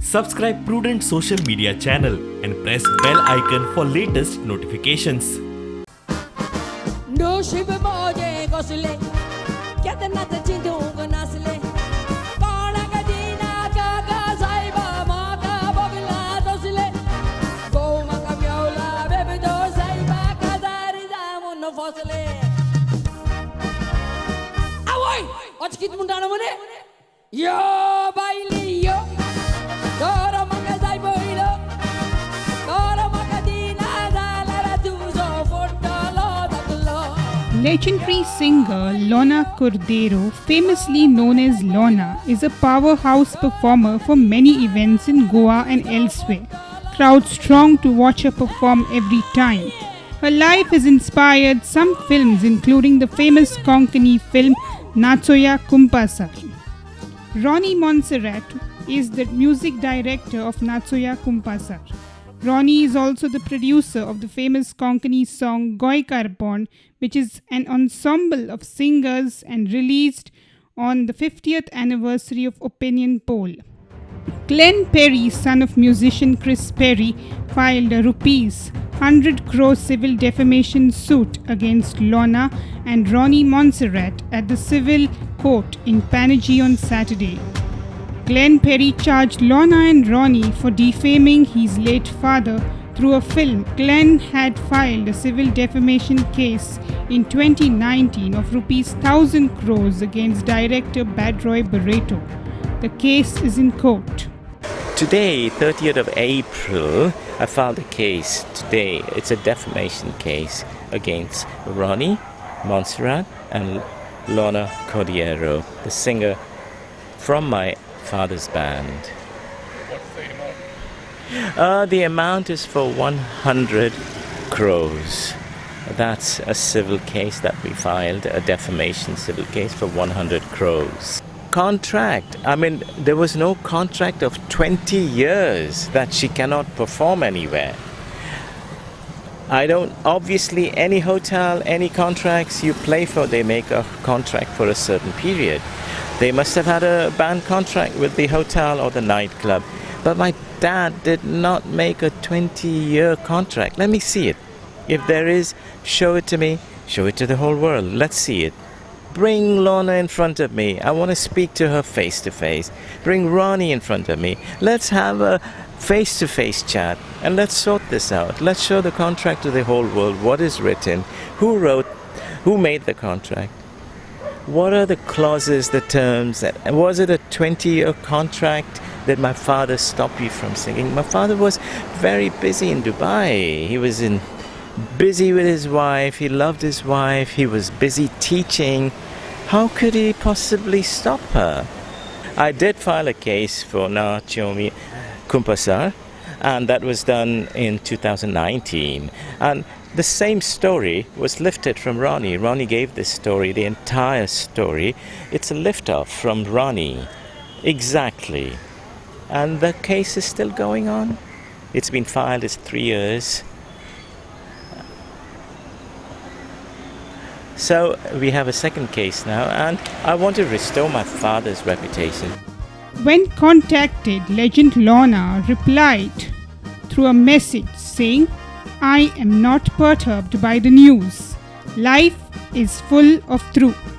Subscribe Prudent social media channel and press bell icon for latest notifications. No ship moje gosle kete na te chindung nasle kona gadina kaga saiba maka bogla dosle go maka miola bebe do saiba kadari jamun no fosle awoi och kit mundana mone yo baili yo doro maka saibo ilo doro maka dina dalara tuzo fotalo taklo. Legendary singer Lorna Cordero, famously known as Lorna, is a powerhouse performer for many events in Goa and elsewhere. Crowds throng to watch her perform every time. Her life has inspired some films, including the famous Konkani film Natsoya Kumpasar. Ronnie Montserrat is the music director of Natsoya Kumpasar. Ronnie is also the producer of the famous Konkani song Goi Karpon, which is an ensemble of singers and released on the 50th anniversary of Opinion Poll. Glenn Perry, son of musician Chris Perry, filed a rupees 100 crore civil defamation suit against Lorna and Ronnie Montserrat at the civil court in Panaji on Saturday. Glenn Perry charged Lorna and Ronnie for defaming his late father through a film. Glenn had filed a civil defamation case in 2019 of rupees 1,000 crores against director Badroy Barreto. The case is in court. Today, 30th of April, I filed a case today. It's a defamation case against Ronnie Montserrat and Lorna Cordero, the singer from my father's band. The amount is for 100 crores. That's a civil case that we filed, a defamation civil case for 100 crores. Contract. There was no contract of 20 years that she cannot perform anywhere. Obviously, any hotel, any contracts you play for, they make a contract for a certain period. They must have had a band contract with the hotel or the nightclub. But my dad did not make a 20-year contract. Let me see it. If there is, show it to me. Show it to the whole world. Let's see it. Bring Lorna in front of me. I want to speak to her face to face. Bring Ronnie in front of me. Let's have a face-to-face chat and let's sort this out. Let's show the contract to the whole world. What is written? Who wrote? Who made the contract? What are the clauses, the terms? Was it a 20-year contract? Did my father stop you from singing? My father was very busy in Dubai. He was busy with his wife. He loved his wife. He was busy teaching. How could he possibly stop her? I did file a case for Natsoya Kumpasar, and that was done in 2019. And the same story was lifted from Ronnie. Ronnie gave this story, the entire story. It's a lift-off from Ronnie. Exactly. And the case is still going on. It's been filed, it's 3 years. So we have a second case now, and I want to restore my father's reputation. When contacted, legend Lorna replied through a message saying, "I am not perturbed by the news. Life is full of truth."